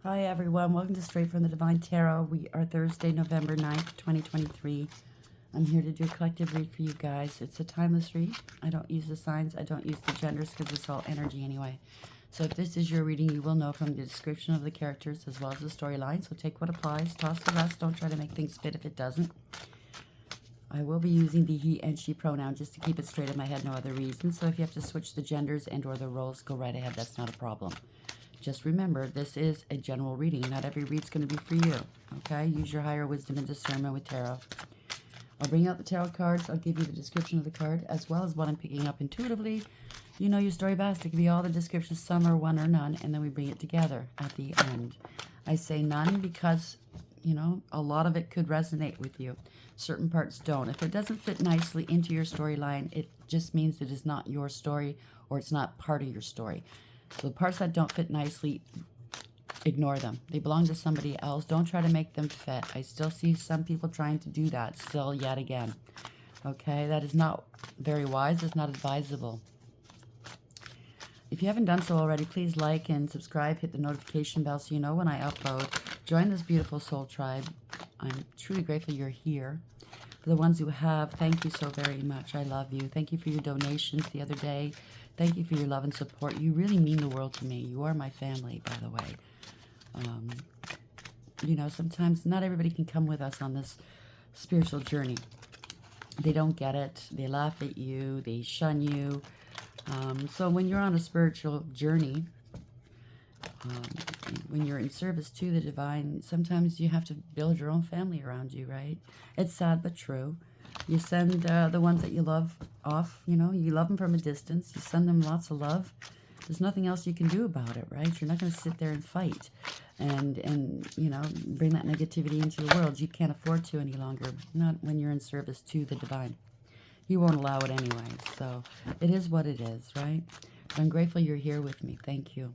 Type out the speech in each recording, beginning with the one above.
Hi everyone, welcome to Straight from the Divine Tarot. We are Thursday, November 9th, 2023. I'm here to do a collective read for you guys. It's a timeless read. I don't use the signs, I don't use the genders because it's all energy anyway. So if this is your reading, you will know from the description of the characters as well as the storyline. So take what applies, toss the rest, don't try to make things fit if it doesn't. I will be using the he and she pronoun just to keep it straight in my head, no other reason. So if you have to switch the genders and or the roles, go right ahead, that's not a problem. Just remember, this is a general reading. Not every read's going to be for you, okay? Use your higher wisdom and discernment with tarot. I'll bring out the tarot cards. I'll give you the description of the card, as well as what I'm picking up intuitively. You know your story best. It can be all the descriptions, some or one or none, and then we bring it together at the end. I say none because, you know, a lot of it could resonate with you. Certain parts don't. If it doesn't fit nicely into your storyline, it just means it is not your story or it's not part of your story. So the parts that don't fit nicely, ignore them. They belong to somebody else. Don't try to make them fit. I still see some people trying to do that still yet again. Okay, that is not very wise. It's not advisable. If you haven't done so already, please like and subscribe. Hit the notification bell so you know when I upload. Join this beautiful soul tribe. I'm truly grateful you're here. For the ones who have, thank you so very much. I love you. Thank you for your donations the other day. Thank you for your love and support. You really mean the world to me. You are my family, by the way. You know, sometimes not everybody can come with us on this spiritual journey. They don't get it. They laugh at you. They shun you. So when you're on a spiritual journey, when you're in service to the divine, sometimes you have to build your own family around you, right? It's sad but true. You send the ones that you love off, you know, you love them from a distance. You send them lots of love. There's nothing else you can do about it, right? You're not going to sit there and fight and you know, bring that negativity into your world. You can't afford to any longer, not when you're in service to the divine. You won't allow it anyway, so it is what it is, right? I'm grateful you're here with me. Thank you.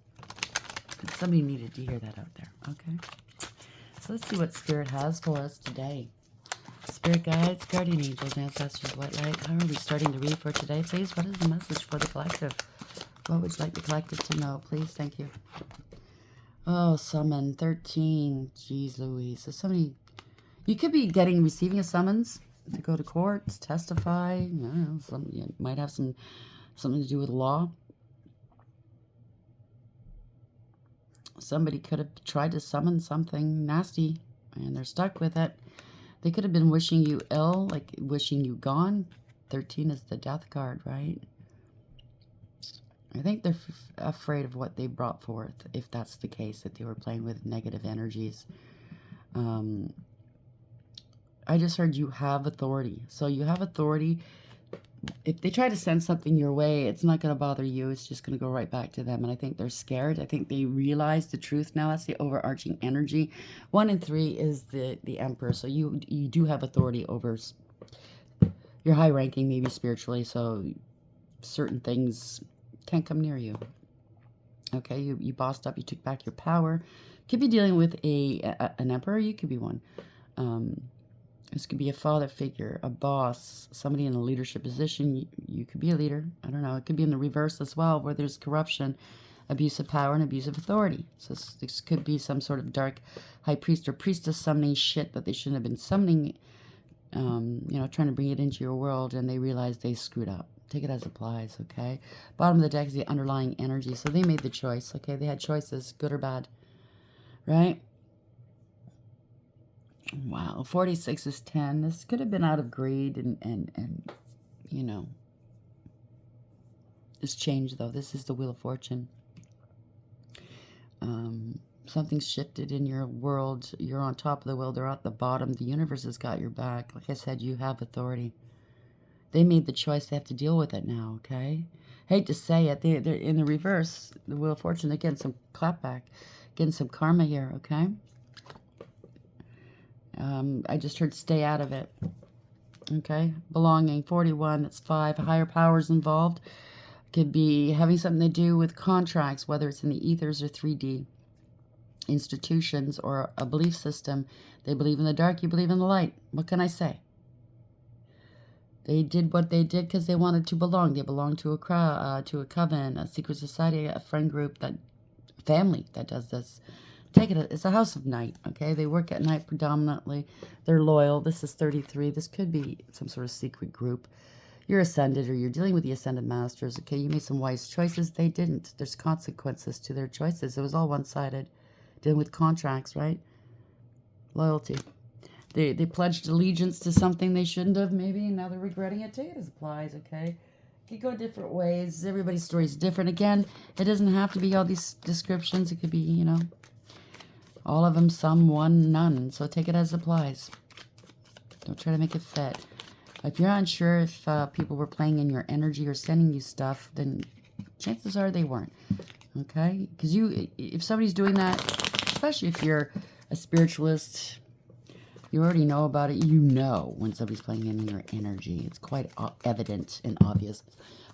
Somebody needed to hear that out there, okay? So let's see what Spirit has for us today. Spirit guides, guardian angels, ancestors, white light. How are we starting to read for today, please? What is the message for the collective? What would you like the collective to know, please? Thank you. Oh, summon 13. Jeez Louise. So somebody, you could be receiving a summons to go to court, to testify. I don't know, you might have something to do with law. Somebody could have tried to summon something nasty, and they're stuck with it. They could have been wishing you ill, like wishing you gone. 13 is the death card, right? I think they're afraid of what they brought forth, if that's the case, that they were playing with negative energies. I just heard you have authority. So you have authority. If they try to send something your way, it's not going to bother you. It's just going to go right back to them. And I think they're scared. I think they realize the truth now. That's the overarching energy. 1 and 3 is the Emperor. So you do have authority over your high ranking, maybe spiritually. So certain things can't come near you. Okay, you bossed up. You took back your power. Could be dealing with an emperor. You could be one. This could be a father figure, a boss, somebody in a leadership position. You could be a leader. I don't know. It could be in the reverse as well, where there's corruption, abuse of power, and abuse of authority. So this could be some sort of dark high priest or priestess summoning shit that they shouldn't have been summoning, you know, trying to bring it into your world, and they realize they screwed up. Take it as applies, okay? Bottom of the deck is the underlying energy. So they made the choice, okay? They had choices, good or bad, right? Wow, 46 is 10. This could have been out of greed and you know, it's changed, though. This is the Wheel of Fortune. Something's shifted in your world. You're on top of the wheel. They're at the bottom. The universe has got your back. Like I said, you have authority. They made the choice. They have to deal with it now, okay? Hate to say it. They're in the reverse. The Wheel of Fortune, they're getting some clapback. Getting some karma here, okay? I just heard stay out of it. Okay? Belonging, 41, that's 5. Higher powers involved. Could be having something to do with contracts, whether it's in the ethers or 3D. Institutions or a belief system. They believe in the dark, you believe in the light. What can I say? They did what they did because they wanted to belong. They belonged to a crowd, to a coven, a secret society, a friend group, that family that does this. Take it. It's a house of night, okay? They work at night predominantly. They're loyal. This is 33. This could be some sort of secret group. You're ascended, or you're dealing with the ascended masters, okay? You made some wise choices. They didn't. There's consequences to their choices. It was all one-sided. Dealing with contracts, right? Loyalty. They pledged allegiance to something they shouldn't have, maybe, and now they're regretting it. Take it as applies, okay? It could go different ways. Everybody's story is different. Again, it doesn't have to be all these descriptions. It could be, you know, all of them, some, one, none. So take it as applies. Don't try to make it fit. If you're unsure if people were playing in your energy or sending you stuff, then chances are they weren't. Okay? Because if somebody's doing that, especially if you're a spiritualist, you already know about it. You know when somebody's playing in your energy. It's quite evident and obvious.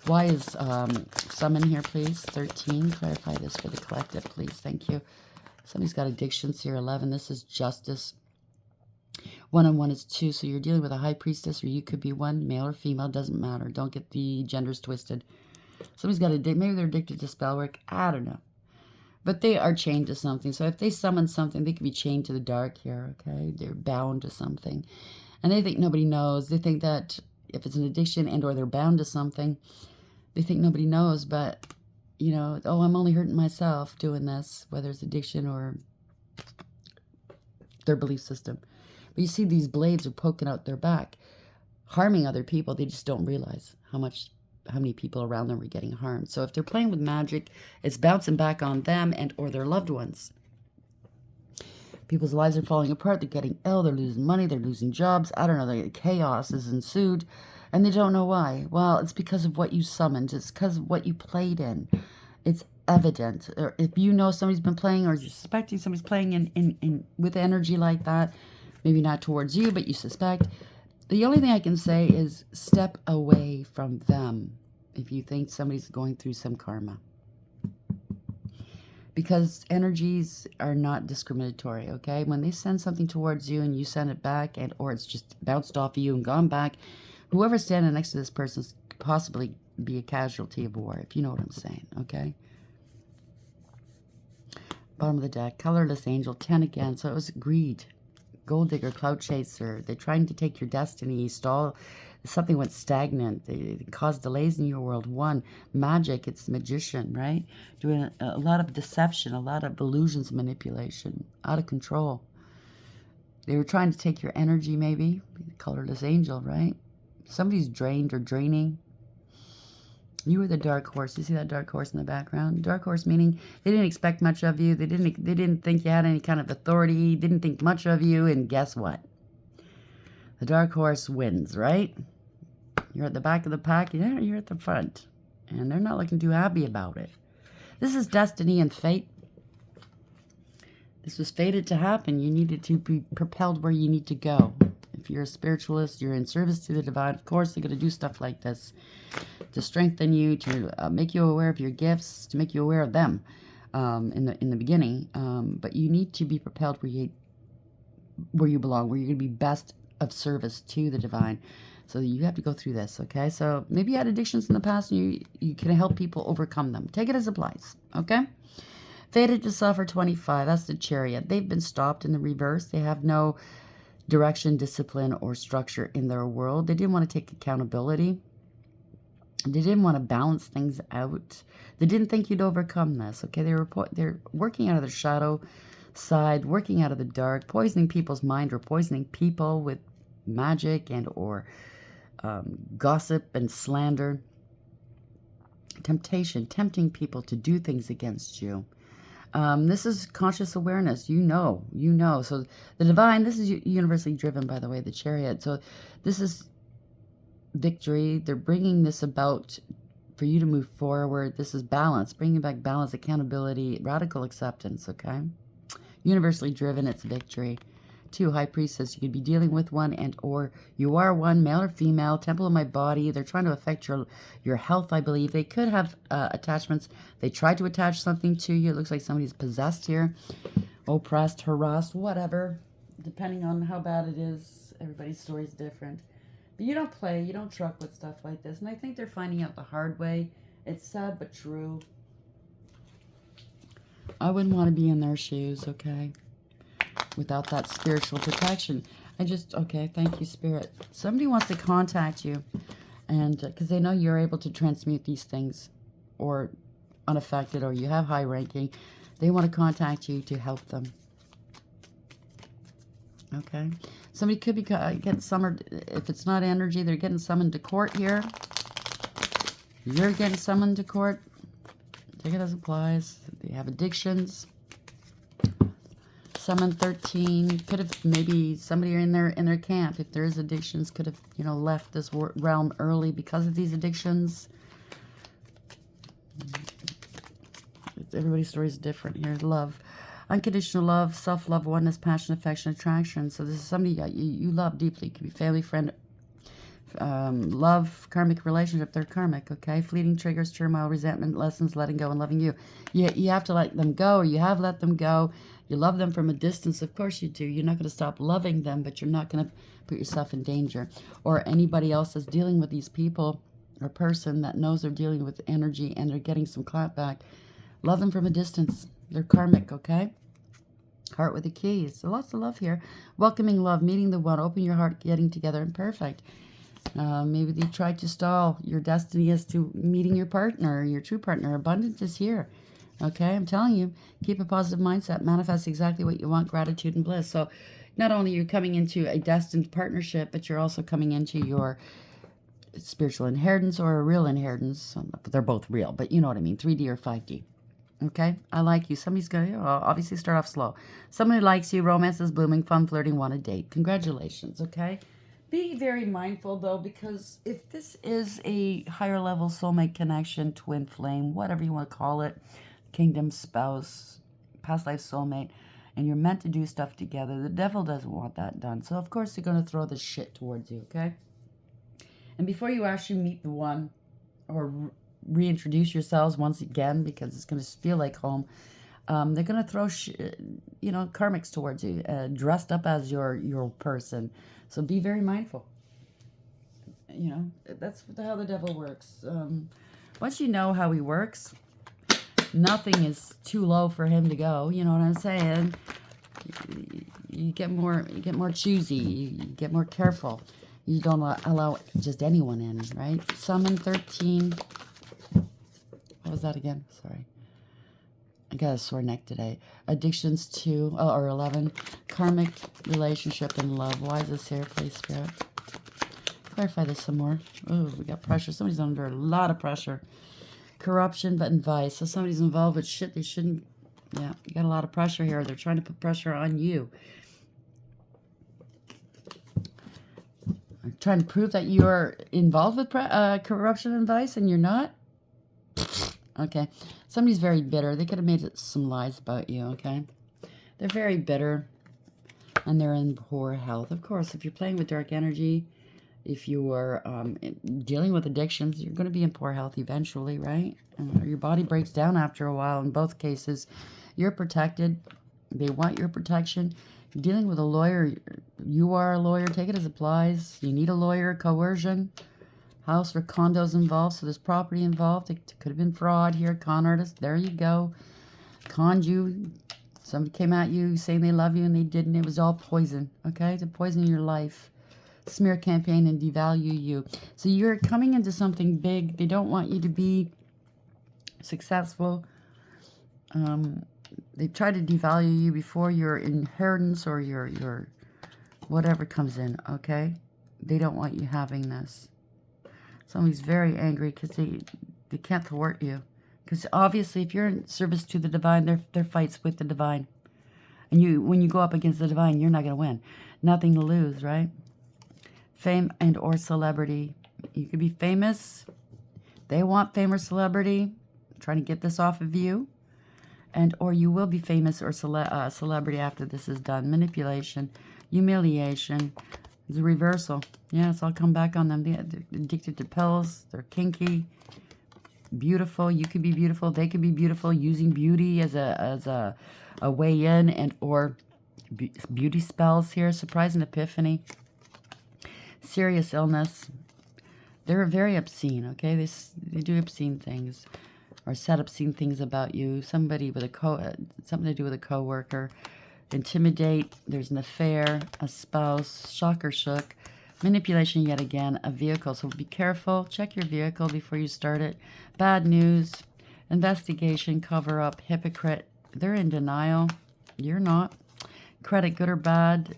Why is some in here, please? 13. Clarify this for the collective, please. Thank you. Somebody's got addictions here. 11. This is justice. 1 and 1 is 2. So you're dealing with a high priestess, or you could be one, male or female. Doesn't matter. Don't get the genders twisted. Somebody's got maybe they're addicted to spell work. I don't know. But they are chained to something. So if they summon something, they could be chained to the dark here, okay? They're bound to something. And they think nobody knows. They think that if it's an addiction and or they're bound to something, they think nobody knows. But, you know, oh, I'm only hurting myself doing this, whether it's addiction or their belief system. But you see these blades are poking out their back, harming other people. They just don't realize how many people around them are getting harmed. So if they're playing with magic, it's bouncing back on them and or their loved ones. People's lives are falling apart. They're getting ill. They're losing money. They're losing jobs. I don't know. Chaos is ensued, and they don't know why. Well, it's because of what you summoned. It's because of what you played in. It's evident. Or if you know somebody's been playing, or you're suspecting somebody's playing in with energy like that, maybe not towards you, but you suspect. The only thing I can say is step away from them if you think somebody's going through some karma. Because energies are not discriminatory, okay? When they send something towards you and you send it back, or it's just bounced off of you and gone back, whoever's standing next to this person could possibly be a casualty of war, if you know what I'm saying, okay? Bottom of the deck, colorless angel, 10 again. So it was greed. Gold digger, cloud chaser. They're trying to take your destiny, stall. Something went stagnant. They caused delays in your world. 1, magic. It's the magician, right? Doing a lot of deception, a lot of illusions, manipulation, out of control. They were trying to take your energy, maybe. Colorless angel, right? Somebody's drained or draining. You were the dark horse. You see that dark horse in the background? Dark horse meaning they didn't expect much of you. They didn't think you had any kind of authority. Didn't think much of you. And guess what? The dark horse wins, right? You're at the back of the pack. Yeah, you're at the front. And they're not looking too happy about it. This is destiny and fate. This was fated to happen. You needed to be propelled where you need to go. If you're a spiritualist, you're in service to the divine. Of course, they're going to do stuff like this to strengthen you, to make you aware of your gifts, to make you aware of them in the beginning. But you need to be propelled where you belong, where you're going to be best of service to the divine. So you have to go through this, okay? So maybe you had addictions in the past and you can help people overcome them. Take it as applies, okay? Fated to suffer, 25. That's the Chariot. They've been stopped in the reverse. They have no direction, discipline, or structure in their world. They didn't want to take accountability. They didn't want to balance things out. They didn't think you'd overcome this, okay? They're working out of their shadow side, working out of the dark, poisoning people's mind or poisoning people with magic and or gossip and slander. Temptation, tempting people to do things against you. This is conscious awareness. You know. So the divine, this is universally driven, by the way, the Chariot. So this is victory. They're bringing this about for you to move forward. This is balance, bringing back balance, accountability, radical acceptance, okay? Universally driven, it's victory. 2, High Priestess. You could be dealing with one and or you are one, male or female, temple of my body. They're trying to affect your health, I believe. They could have attachments. They tried to attach something to you. It looks like somebody's possessed here. Oppressed, harassed, whatever. Depending on how bad it is, everybody's story is different. But you don't play. You don't truck with stuff like this. And I think they're finding out the hard way. It's sad but true. I wouldn't want to be in their shoes, okay? Without that spiritual protection. Okay, thank you, Spirit. Somebody wants to contact you, and because they know you're able to transmute these things, or unaffected, or you have high ranking, they want to contact you to help them. Okay, somebody could be getting summoned. If it's not energy, they're getting summoned to court here. You're getting summoned to court. Take it as applies. They have addictions. Summon 13. Could have maybe somebody in their camp, if there is addictions, could have, you know, left this realm early because of these addictions. Everybody's story is different here. Love. Unconditional love, self-love, oneness, passion, affection, attraction. So this is somebody you love deeply. It could be family, friend, love, karmic relationship. They're karmic, okay? Fleeting triggers, turmoil, resentment, lessons, letting go, and loving you. You have to let them go, or you have let them go. You love them from a distance. Of course you do. You're not going to stop loving them, but you're not going to put yourself in danger. Or anybody else that's dealing with these people or person that knows they're dealing with energy and they're getting some clap back. Love them from a distance. They're karmic, okay? Heart with the keys. So lots of love here. Welcoming love, meeting the one, open your heart, getting together, and perfect. Maybe they tried to stall your destiny as to meeting your partner, your true partner. Abundance is here. Okay, I'm telling you, keep a positive mindset. Manifest exactly what you want, gratitude and bliss. So not only are you coming into a destined partnership, but you're also coming into your spiritual inheritance or a real inheritance. They're both real, but you know what I mean, 3D or 5D. Okay, I like you. Somebody's going to obviously start off slow. Somebody likes you, romance is blooming, fun, flirting, want a date. Congratulations, okay? Be very mindful, though, because if this is a higher level soulmate connection, twin flame, whatever you want to call it, kingdom, spouse, past life soulmate, and you're meant to do stuff together, the devil doesn't want that done. So, of course, they're going to throw this shit towards you, okay? And before you actually meet the one or reintroduce yourselves once again, because it's going to feel like home, they're going to throw, karmics towards you, dressed up as your person. So be very mindful. You know, that's how the devil works. Once you know how he works, nothing is too low for him to go. You know what I'm saying? You get more choosy. You get more careful. You don't allow just anyone in, right? Summon 13. What was that again? Sorry. I got a sore neck today. Addictions 2, or 11. Karmic relationship and love. Why is this here, please, Spirit? Clarify this some more. Oh, we got pressure. Somebody's under a lot of pressure. Corruption, but in vice. So somebody's involved with shit they shouldn't. Yeah, you got a lot of pressure here. They're trying to put pressure on you. I'm trying to prove that you're involved with corruption and vice, and you're not. Okay. Somebody's very bitter. They could have made some lies about you, okay? They're very bitter, and they're in poor health. Of course, if you're playing with dark energy, if you are dealing with addictions, you're going to be in poor health eventually, right? Your body breaks down after a while. In both cases, you're protected. They want your protection. You're dealing with a lawyer. You are a lawyer. Take it as applies. You need a lawyer. Coercion. House or condos involved, so there's property involved. It could have been fraud here, con artist. There you go. Conned you. Somebody came at you saying they love you and they didn't. It was all poison, okay? To poison your life. Smear campaign and devalue you. So you're coming into something big. They don't want you to be successful. They try to devalue you before your inheritance or your whatever comes in, okay? They don't want you having this. Somebody's very angry because they can't thwart you. Because obviously, if you're in service to the divine, they're fights with the divine. And when you go up against the divine, you're not going to win. Nothing to lose, right? Fame and or celebrity. You could be famous. They want fame or celebrity. Trying to get this off of you. And or you will be famous or celebrity after this is done. Manipulation. Humiliation. It's a reversal. Yes, I'll come back on them. They're addicted to pills. They're kinky. Beautiful. You could be beautiful. They could be beautiful. Using beauty as a way in and or beauty spells here. Surprise and epiphany. Serious illness. They're very obscene, okay? They do obscene things. or set obscene things about you. Somebody with something to do with a coworker. Intimidate. There's an affair, a spouse, shock or shook. Manipulation yet again, a vehicle. So be careful. Check your vehicle before you start it. Bad news. Investigation, cover up, hypocrite. They're in denial. You're not. Credit, good or bad.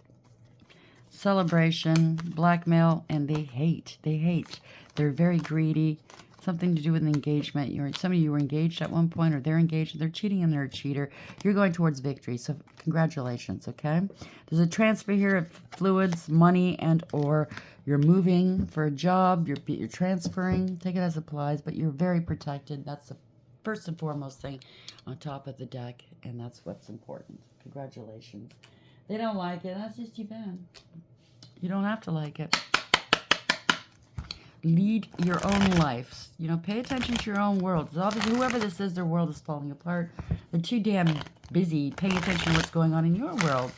Celebration, blackmail, and they hate. They hate. They're very greedy. Something to do with engagement. Some of you were engaged at one point, or they're engaged. They're cheating and they're a cheater. You're going towards victory. So congratulations, okay? There's a transfer here of fluids, money, and or you're moving for a job. You're transferring. Take it as applies, but you're very protected. That's the first and foremost thing on top of the deck, and that's what's important. Congratulations. They don't like it. That's just too bad. You don't have to like it. Lead your own life. You know, pay attention to your own world. Because obviously, whoever this is, their world is falling apart. They're too damn busy paying attention to what's going on in your world.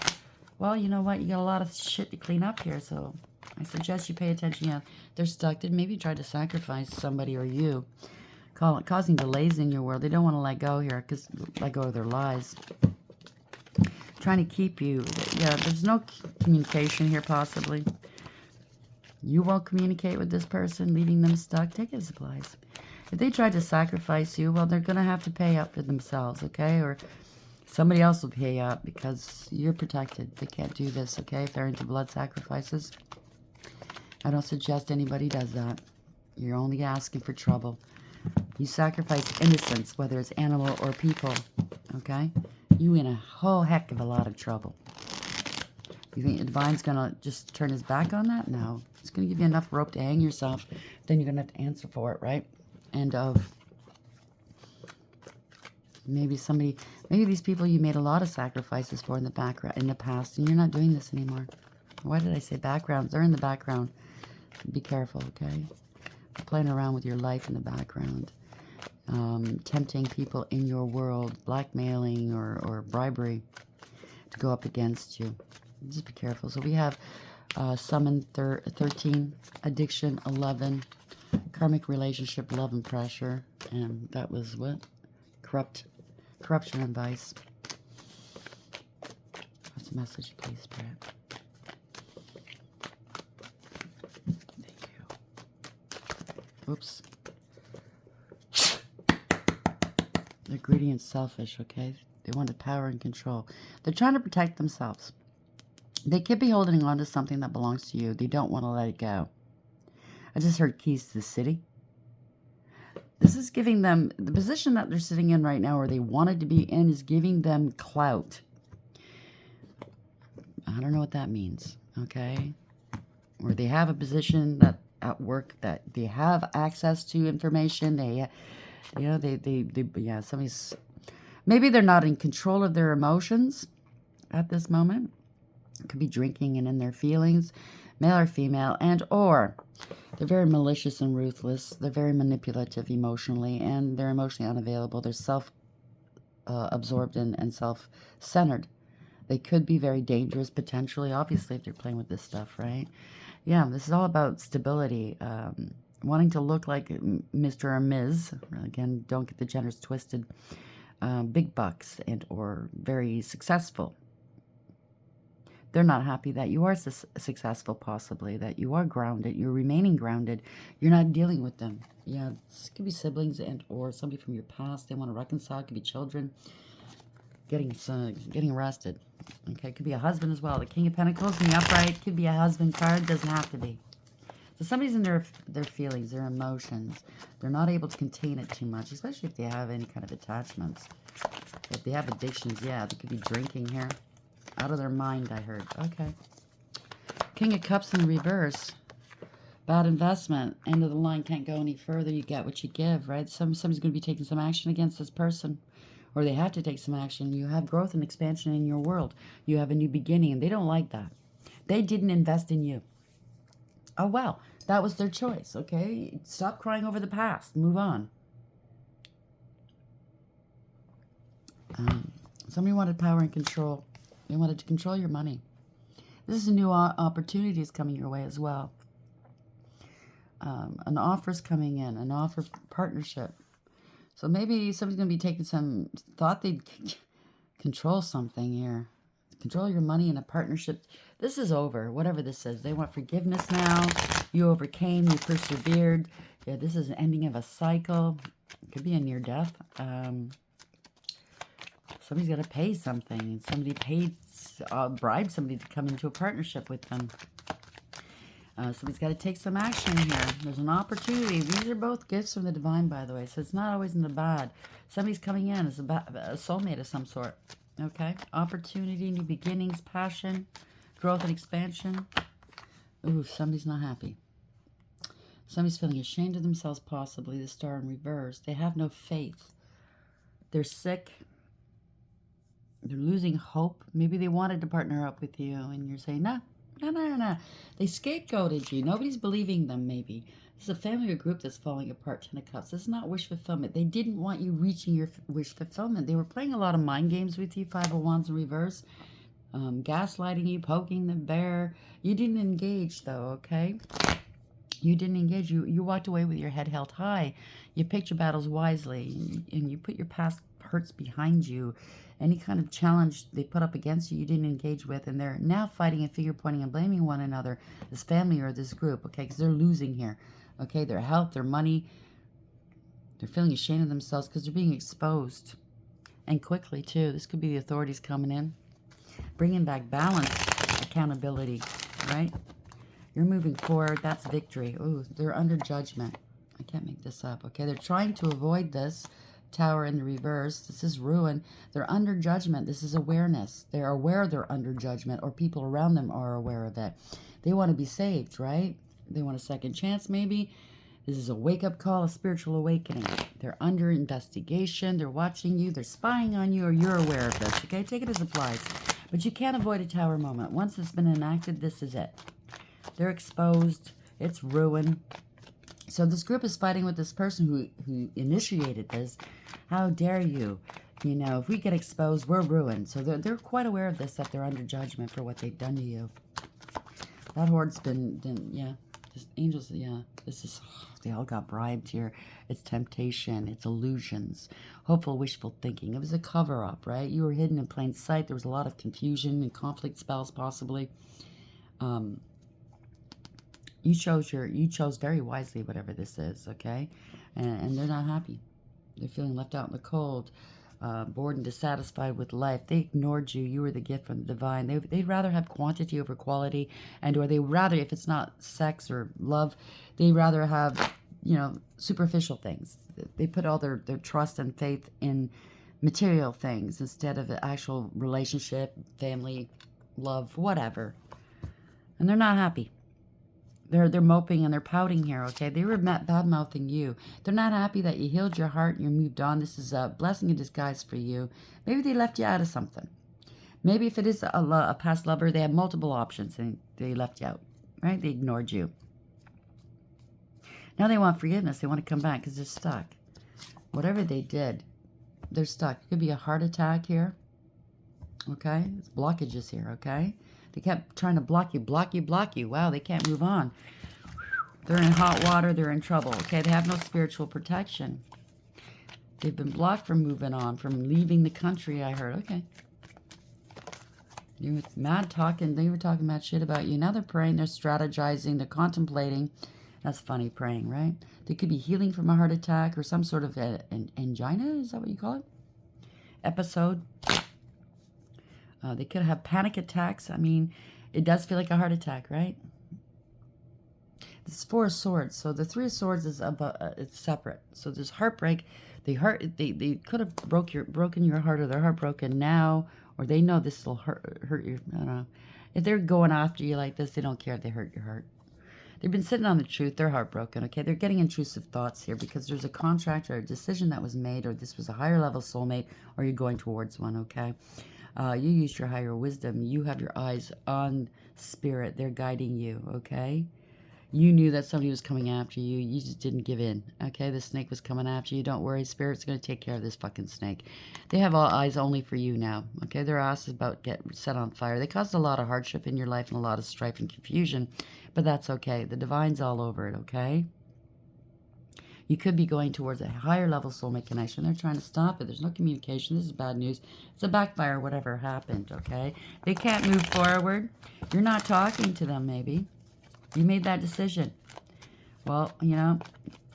Well, you know what? You got a lot of shit to clean up here, so I suggest you pay attention. Yeah, they're stuck. They maybe try to sacrifice somebody or you, causing delays in your world. They don't want to let go here, because let go of their lies. Trying to keep you. Yeah, there's no communication here, possibly. You won't communicate with this person, leaving them stuck. Take it as applies. If they try to sacrifice you, well, they're going to have to pay up for themselves, okay? Or somebody else will pay up because you're protected. They can't do this, okay? If they're into blood sacrifices, I don't suggest anybody does that. You're only asking for trouble. You sacrifice innocence, whether it's animal or people, okay? You in a whole heck of a lot of trouble. You think the Divine's going to just turn his back on that? No. It's going to give you enough rope to hang yourself. Then you're going to have to answer for it, right? And maybe these people you made a lot of sacrifices for in the past, and you're not doing this anymore. Why did I say background? They're in the background. Be careful, okay? Playing around with your life in the background. Tempting people in your world, blackmailing or bribery to go up against you. Just be careful. So we have summon 13, addiction 11, karmic relationship, love and pressure, and that was what? Corruption and vice. What's the message, please, Spirit? Thank you. Oops. They're greedy and selfish, okay? They want the power and control. They're trying to protect themselves. They could be holding on to something that belongs to you. They don't want to let it go. I just heard keys to the city. This is giving them, the position that they're sitting in right now, or they wanted to be in, is giving them clout. I don't know what that means, okay? Or they have a position that at work that they have access to information. Maybe they're not in control of their emotions at this moment. Could be drinking and in their feelings, male or female, and or they're very malicious and ruthless. They're very manipulative emotionally, and they're emotionally unavailable. They're self-absorbed and self-centered. They could be very dangerous potentially, obviously, if they're playing with this stuff, right? Yeah, this is all about stability. Wanting to look like Mr. or Ms. Again, don't get the genders twisted. Big bucks and or very successful. They're not happy that you are successful, possibly, that you are grounded, you're remaining grounded, you're not dealing with them. Yeah, this could be siblings and or somebody from your past. They want to reconcile. It could be children getting arrested. Okay, it could be a husband as well. The King of Pentacles in the upright could be a husband card. Doesn't have to be. So somebody's in their feelings, their emotions. They're not able to contain it too much, especially if they have any kind of attachments. If they have addictions, yeah, they could be drinking here. Out of their mind, I heard. Okay. King of Cups in reverse. Bad investment. End of the line. Can't go any further. You get what you give, right? Somebody's going to be taking some action against this person. Or they have to take some action. You have growth and expansion in your world. You have a new beginning, and they don't like that. They didn't invest in you. Oh, well. That was their choice, okay? Stop crying over the past. Move on. Somebody wanted power and control. They wanted to control your money. This is a new opportunity is coming your way as well. An offer is coming in, an offer partnership. So maybe somebody's going to be taking some, thought they'd control something here. Control your money in a partnership. This is over, whatever this is. They want forgiveness now. You overcame, you persevered. Yeah, this is an ending of a cycle. It could be a near death. Somebody's got to pay something. Somebody paid, bribed somebody to come into a partnership with them. Somebody's got to take some action here. There's an opportunity. These are both gifts from the divine, by the way. So it's not always in the bad. Somebody's coming in as a soulmate of some sort. Okay? Opportunity, new beginnings, passion, growth and expansion. Ooh, somebody's not happy. Somebody's feeling ashamed of themselves, possibly. The star in reverse. They have no faith. They're sick. They're losing hope. Maybe they wanted to partner up with you, and you're saying, no. They scapegoated you. Nobody's believing them, maybe. This is a family or group that's falling apart. 10 of Cups. This is not wish fulfillment. They didn't want you reaching your wish fulfillment. They were playing a lot of mind games with you. 5 of Wands in reverse. Gaslighting you, poking the bear. You didn't engage, though, okay? You didn't engage. You walked away with your head held high. You picked your battles wisely, and you put your past hurts behind you. Any kind of challenge they put up against you, you didn't engage with, and they're now fighting and finger pointing and blaming one another, this family or this group, okay, because they're losing here, okay, their health, their money, they're feeling ashamed of themselves because they're being exposed, and quickly, too. This could be the authorities coming in, bringing back balance, accountability, right? You're moving forward. That's victory. Ooh, they're under judgment. I can't make this up, okay? They're trying to avoid this. Tower in the reverse. This is ruin. They're under judgment. This is awareness. They're aware they're under judgment, or people around them are aware of it. They want to be saved, right? They want a second chance, maybe. This is a wake-up call, a spiritual awakening. They're under investigation. They're watching you. They're spying on you, or you're aware of this, okay? Take it as applies. But you can't avoid a tower moment. Once it's been enacted, this is it. They're exposed. It's ruin. So this group is fighting with this person who initiated this. How dare you? You know, if we get exposed, we're ruined. So they're quite aware of this, that they're under judgment for what they've done to you. That horde's been yeah. Just angels, yeah. This is, they all got bribed here. It's temptation. It's illusions. Hopeful, wishful thinking. It was a cover-up, right? You were hidden in plain sight. There was a lot of confusion and conflict spells, possibly. You chose very wisely, whatever this is, okay? And they're not happy. They're feeling left out in the cold, bored and dissatisfied with life. They ignored you. You were the gift from the divine. They'd rather have quantity over quality, or they rather, if it's not sex or love, they'd rather have, superficial things. They put all their trust and faith in material things instead of the actual relationship, family, love, whatever. And they're not happy. They're moping and they're pouting here, okay? They were bad-mouthing you. They're not happy that you healed your heart and you moved on. This is a blessing in disguise for you. Maybe they left you out of something. Maybe if it is a past lover, they have multiple options and they left you out, right? They ignored you. Now they want forgiveness. They want to come back because they're stuck. Whatever they did, they're stuck. It could be a heart attack here, okay? It's blockages here, okay? They kept trying to block you. Wow, they can't move on. They're in hot water. They're in trouble. Okay, they have no spiritual protection. They've been blocked from moving on, from leaving the country, I heard. Okay. You were mad talking. They were talking mad shit about you. Now they're praying. They're strategizing. They're contemplating. That's funny, praying, right? They could be healing from a heart attack or some sort of an angina. Is that what you call it? Episode. They could have panic attacks. I mean, it does feel like a heart attack, right? This is 4 of Swords. So the 3 of Swords is it's separate. So there's heartbreak. They could have broken your heart, or their heart broken now, or they know this will hurt you. I don't know. If they're going after you like this, they don't care if they hurt your heart. They've been sitting on the truth. They're heartbroken, okay? They're getting intrusive thoughts here because there's a contract or a decision that was made, or this was a higher level soulmate, or you're going towards one, okay? You used your higher wisdom. You have your eyes on spirit. They're guiding you, okay? You knew that somebody was coming after you. You just didn't give in, okay? The snake was coming after you. Don't worry. Spirit's going to take care of this fucking snake. They have all eyes only for you now, okay? Their ass is about to get set on fire. They caused a lot of hardship in your life and a lot of strife and confusion, but that's okay. The divine's all over it, okay? You could be going towards a higher level soulmate connection. They're trying to stop it. There's no communication. This is bad news. It's a backfire, whatever happened, okay? They can't move forward. You're not talking to them, maybe. You made that decision. Well, you know,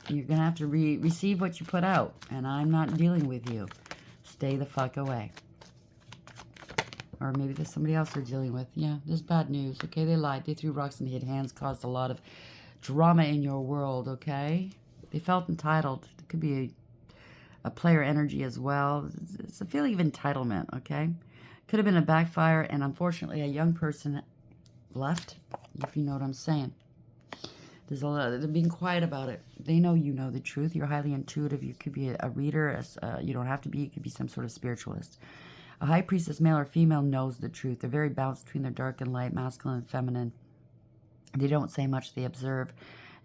you're going to have to receive what you put out, and I'm not dealing with you. Stay the fuck away. Or maybe there's somebody else they're dealing with. Yeah, there's bad news, okay? They lied. They threw rocks and hit hands, caused a lot of drama in your world, okay? They felt entitled. It could be a player energy as well. It's a feeling of entitlement, okay? Could have been a backfire, and unfortunately, a young person left, if you know what I'm saying. There's a lot. They're being quiet about it. They know you know the truth. You're highly intuitive. You could be a reader. You don't have to be. You could be some sort of spiritualist. A high priestess, male or female, knows the truth. They're very balanced between their dark and light, masculine and feminine. They don't say much. They observe.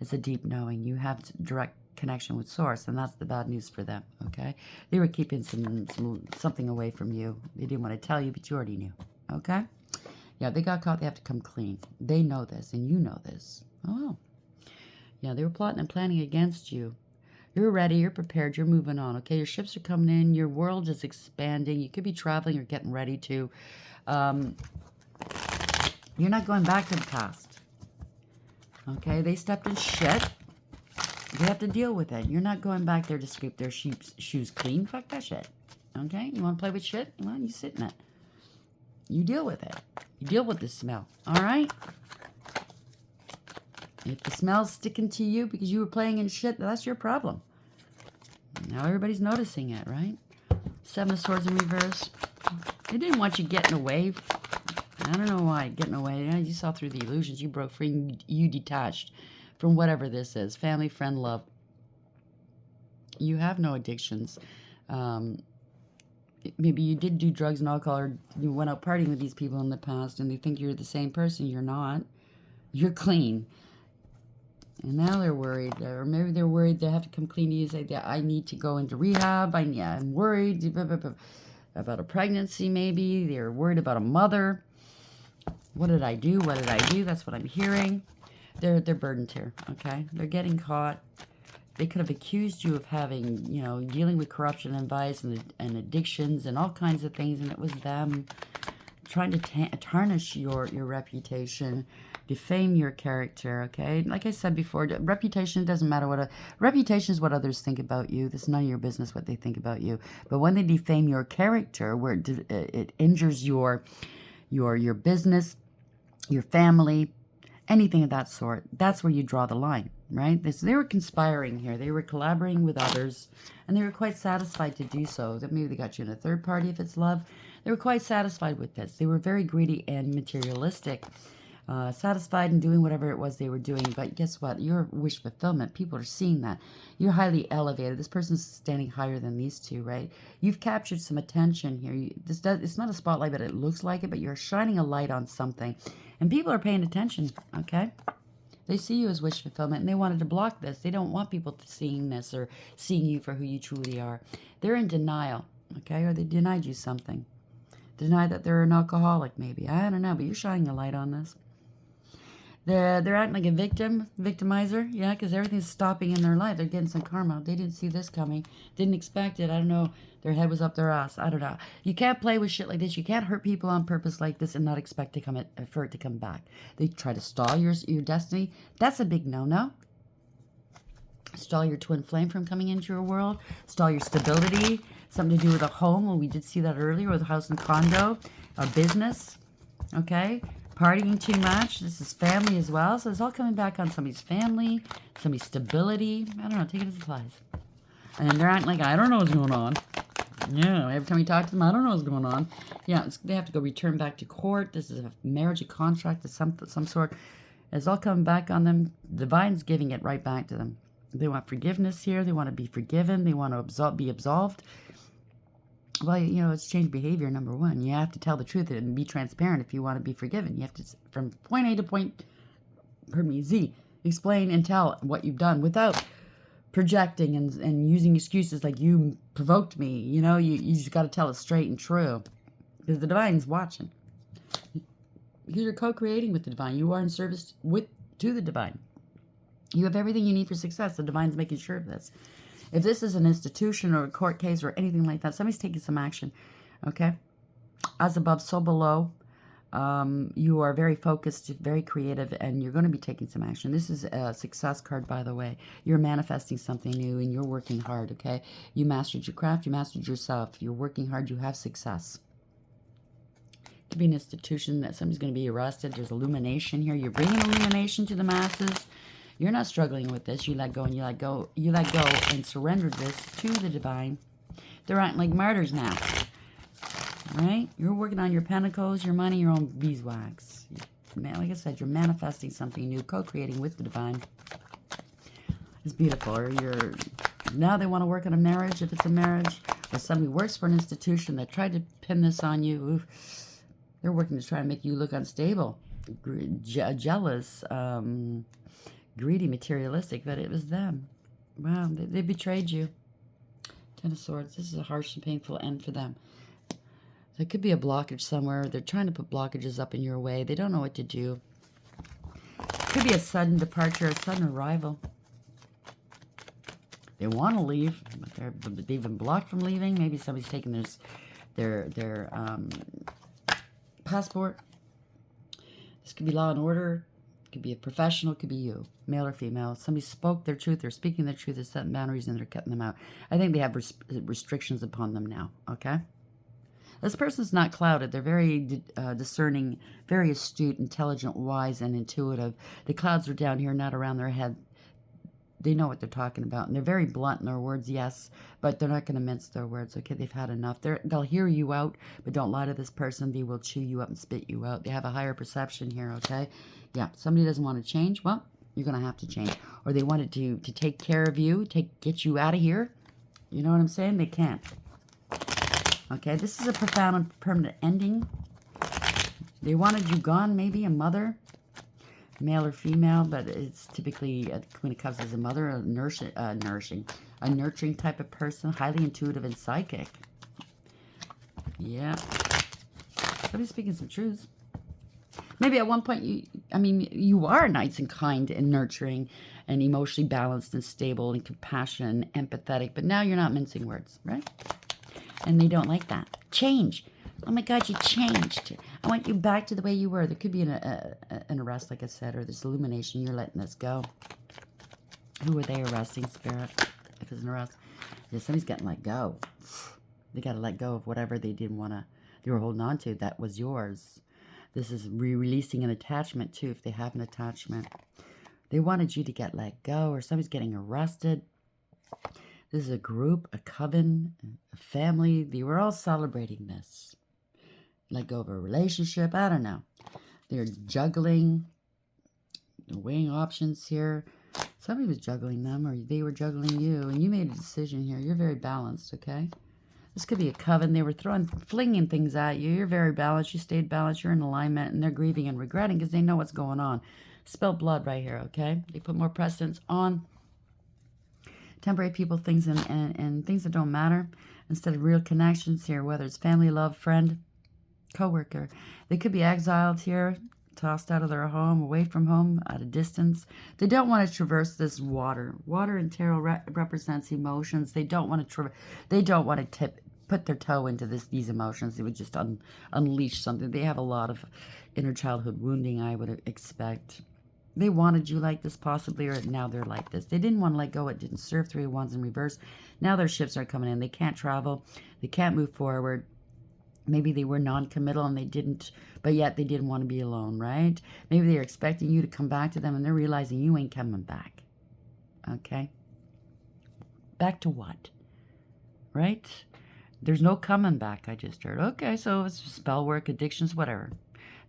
It's a deep knowing. You have direct connection with source, and that's the bad news for them, okay? They were keeping something away from you. They didn't want to tell you, but you already knew, okay? Yeah, they got caught. They have to come clean. They know this, and you know this. Oh, yeah, they were plotting and planning against you. You're ready. You're prepared. You're moving on, okay? Your ships are coming in. Your world is expanding. You could be traveling or getting ready to. You're not going back to the past, okay? They stepped in shit. You have to deal with it. You're not going back there to scoop their shoes clean. Fuck that shit, okay? You want to play with shit? Well, you sit in it. You deal with it. You deal with the smell, all right? If the smell's sticking to you because you were playing in shit, that's your problem. Now everybody's noticing it, right? Seven of Swords in reverse. They didn't want you getting away. I don't know why, getting away. You saw through the illusions. You broke free. You detached from whatever this is. Family, friend, love. You have no addictions. Maybe you did do drugs and alcohol, or you went out partying with these people in the past, and they think you're the same person. You're not. You're clean. And now they're worried, or maybe they're worried they have to come clean to you and say, I need to go into rehab. I'm worried about a pregnancy, maybe. They're worried about a mother. What did I do? What did I do? That's what I'm hearing. They're burdened here, okay? They're getting caught. They could have accused you of having, you know, dealing with corruption and vice and addictions and all kinds of things, and it was them trying to tarnish your reputation, defame your character, okay? Like I said before, reputation, it doesn't matter reputation is what others think about you. It's none of your business what they think about you. But when they defame your character, where it injures your business, your family, anything of that sort, that's where you draw the line, right? They were conspiring here. They were collaborating with others, and they were quite satisfied to do so. That maybe they got you in a third party if it's love. They were quite satisfied with this. They were very greedy and materialistic, satisfied in doing whatever it was they were doing. But guess what? Your wish fulfillment, people are seeing that. You're highly elevated. This person's standing higher than these two, right? You've captured some attention here. It's not a spotlight, but it looks like it, but you're shining a light on something. And people are paying attention, okay? They see you as wish fulfillment, and they wanted to block this. They don't want people seeing this or seeing you for who you truly are. They're in denial, okay? Or they denied you something. Deny that they're an alcoholic, maybe. I don't know, but you're shining a light on this. They're acting like a victimizer, yeah, because everything's stopping in their life. They're getting some karma. They didn't see this coming. Didn't expect it. I don't know. Their head was up their ass. I don't know. You can't play with shit like this. You can't hurt people on purpose like this and not expect for it to come back. They try to stall your destiny. That's a big no-no. Stall your twin flame from coming into your world. Stall your stability. Something to do with a home. Well, we did see that earlier with a house and condo. A business. Okay? Partying too much. This is family as well. So it's all coming back on somebody's family, somebody's stability. I don't know. Take it as it applies. And they're acting like, I don't know what's going on. Yeah, every time you talk to them, I don't know what's going on. Yeah, they have to go return back to court. This is a marriage, a contract of some sort. It's all coming back on them. Divine's giving it right back to them. They want forgiveness here. They want to be forgiven. They want to be absolved. Well, you know, it's change behavior, number one. You have to tell the truth and be transparent if you want to be forgiven. You have to, from point A to point, Z, explain and tell what you've done without projecting and using excuses like you provoked me. You know, you just got to tell it straight and true. Because the divine's watching. Because you're co-creating with the divine. You are in service to the divine. You have everything you need for success. The divine's making sure of this. If this is an institution or a court case or anything like that, somebody's taking some action, okay? As above, so below. You are very focused, very creative, and you're going to be taking some action. This is a success card, by the way. You're manifesting something new, and you're working hard, okay? You mastered your craft. You mastered yourself. You're working hard. You have success. It could be an institution that somebody's going to be arrested. There's illumination here. You're bringing illumination to the masses. You're not struggling with this. You let go and you let go. You let go and surrender this to the divine. They're acting like martyrs now. Right? You're working on your pentacles, your money, your own beeswax. Like I said, you're manifesting something new, co-creating with the divine. It's beautiful. Or now they want to work on a marriage, if it's a marriage, or somebody works for an institution that tried to pin this on you. Oof. They're working to try and make you look unstable, jealous, greedy, materialistic, that it was them. Wow, they betrayed you. Ten of Swords. This is a harsh and painful end for them. There could be a blockage somewhere. They're trying to put blockages up in your way. They don't know what to do. Could be a sudden departure, a sudden arrival. They want to leave, but they've been blocked from leaving. Maybe somebody's taking their passport. This could be law and order. It could be a professional. It could be you, male or female. Somebody spoke their truth. They're speaking their truth. They're setting boundaries, and they're cutting them out. I think they have restrictions upon them now, okay? This person's not clouded. They're very discerning, very astute, intelligent, wise, and intuitive. The clouds are down here, not around their head. They know what they're talking about. And they're very blunt in their words, yes, but they're not going to mince their words, okay? They've had enough. They'll hear you out, but don't lie to this person. They will chew you up and spit you out. They have a higher perception here, okay? Yeah, somebody doesn't want to change. Well, you're going to have to change. Or they wanted to take care of you, get you out of here. You know what I'm saying? They can't. Okay, this is a profound and permanent ending. They wanted you gone, maybe a mother, male or female, but it's typically the Queen of Cups is a mother, a nurturing type of person, highly intuitive and psychic. Yeah, somebody's speaking some truths. Maybe at one point you are nice and kind and nurturing and emotionally balanced and stable and compassionate and empathetic, but now you're not mincing words, right? And they don't like that. Change. Oh my God, you changed. I want you back to the way you were. There could be an arrest, like I said, or this illumination. You're letting this go. Who are they arresting, Spirit? If it's an arrest. Yeah, somebody's getting let go. They got to let go of whatever they didn't want to, they were holding on to that was yours. This is releasing an attachment, too, if they have an attachment. They wanted you to get let go, or somebody's getting arrested. This is a group, a coven, a family. They were all celebrating this. Let go of a relationship. I don't know. They're juggling. They're weighing options here. Somebody was juggling them, or they were juggling you, and you made a decision here. You're very balanced, okay? This could be a coven. They were flinging things at you. You're very balanced. You stayed balanced. You're in alignment, and they're grieving and regretting because they know what's going on. Spilled blood right here, okay? They put more precedence on temporary people, things, and things that don't matter instead of real connections here, whether it's family, love, friend, co-worker. They could be exiled here, tossed out of their home, away from home, at a distance. They don't want to traverse this water. Water in tarot represents emotions. They don't want to put their toe into these emotions. They would just unleash something. They have a lot of inner childhood wounding, I would expect. They wanted you like this, possibly, or now they're like this. They didn't want to let go. It didn't serve. 3 of Wands in reverse. Now their ships are coming in. They can't travel. They can't move forward. Maybe they were non-committal and they didn't, but yet they didn't want to be alone, right? Maybe they're expecting you to come back to them and they're realizing you ain't coming back. Okay? Back to what? Right? There's no coming back, I just heard. Okay, so it's spell work, addictions, whatever.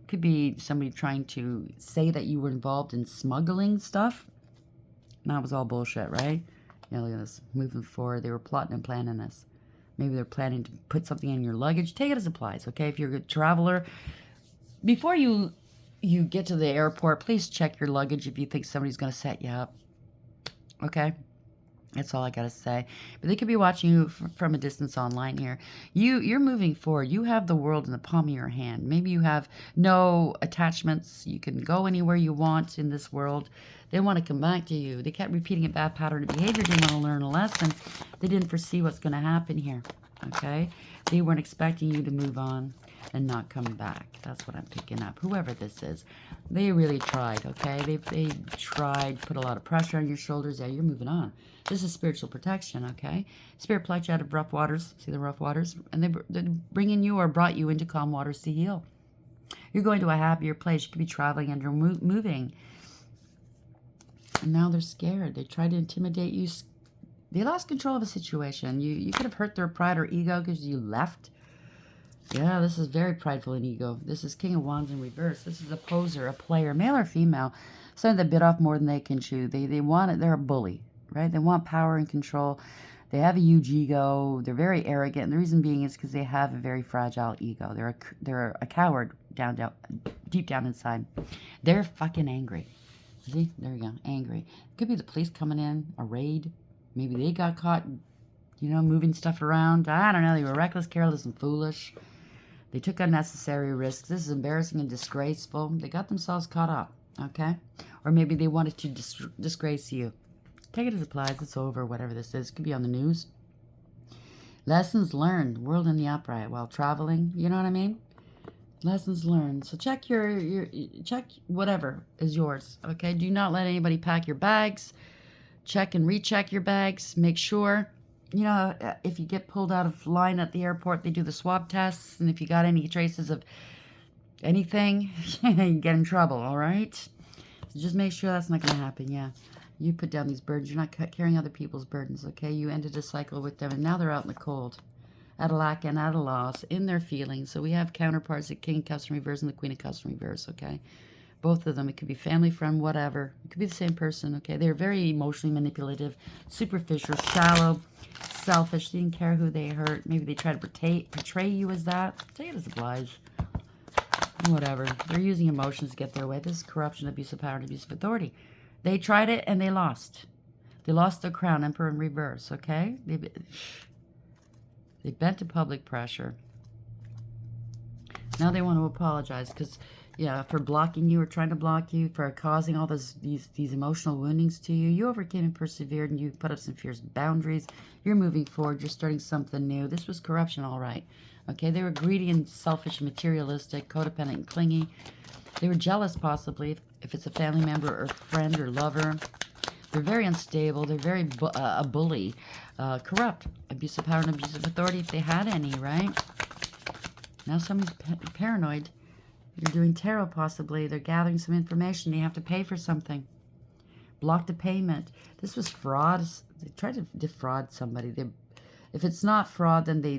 Could be somebody trying to say that you were involved in smuggling stuff. And that was all bullshit, right? Yeah, look at this. Moving forward, they were plotting and planning this. Maybe they're planning to put something in your luggage. Take it as applies, okay? If you're a traveler, before you get to the airport, please check your luggage if you think somebody's going to set you up, okay? That's all I got to say. But they could be watching you from a distance online here. You're moving forward. You have the world in the palm of your hand. Maybe you have no attachments. You can go anywhere you want in this world. They want to come back to you. They kept repeating a bad pattern of behavior. They want to learn a lesson. They didn't foresee what's going to happen here. Okay? They weren't expecting you to move on and not come back. That's what I'm picking up. Whoever this is. They really tried, okay? They tried, put a lot of pressure on your shoulders. Yeah, you're moving on. This is spiritual protection, okay? Spirit plucked you out of rough waters. See the rough waters? And they're bringing you or brought you into calm waters to heal. You're going to a happier place. You could be traveling and you're moving. And now they're scared. They tried to intimidate you. They lost control of a situation. You could have hurt their pride or ego because you left. Yeah, this is very prideful and ego. This is King of Wands in reverse. This is a poser, a player, male or female. Something that bit off more than they can chew. They want it. They're a bully, right? They want power and control. They have a huge ego. They're very arrogant. And the reason being is because they have a very fragile ego. They're a coward deep down inside. They're fucking angry. See? There you go. Angry. Could be the police coming in, a raid. Maybe they got caught, moving stuff around. I don't know. They were reckless, careless, and foolish. They took unnecessary risks. This is embarrassing and disgraceful. They got themselves caught up, okay? Or maybe they wanted to disgrace you. Take it as applies. It's over, whatever this is. Could be on the news. Lessons learned. World in the upright while traveling. You know what I mean? Lessons learned. So check check whatever is yours, okay? Do not let anybody pack your bags. Check and recheck your bags. Make sure. If you get pulled out of line at the airport, they do the swab tests. And if you got any traces of anything, you get in trouble, all right? So just make sure that's not going to happen, yeah. You put down these burdens. You're not carrying other people's burdens, okay? You ended a cycle with them, and now they're out in the cold, at a lack and at a loss, in their feelings. So we have counterparts, the King of Cups in reverse and the Queen of Cups in reverse, okay? Both of them. It could be family, friend, whatever. It could be the same person, okay? They're very emotionally manipulative, superficial, shallow, selfish. They didn't care who they hurt. Maybe they try to portray you as that. Take it as applies. Whatever. They're using emotions to get their way. This is corruption, abuse of power, and abuse of authority. They tried it and they lost. They lost their crown, Emperor in reverse, okay? They bent to public pressure. Now they want to apologize because, for blocking you or trying to block you, for causing all these emotional woundings to you. You overcame and persevered, and you put up some fierce boundaries. You're moving forward. You're starting something new. This was corruption, all right. Okay, they were greedy and selfish, materialistic, codependent and clingy. They were jealous, possibly, if it's a family member or friend or lover. They're very unstable. They're very a bully, corrupt, abuse of power and abuse of authority if they had any, right? Now somebody's paranoid. You're doing tarot, possibly. They're gathering some information. They have to pay for something. Blocked a payment. This was fraud. They tried to defraud somebody. If it's not fraud, then they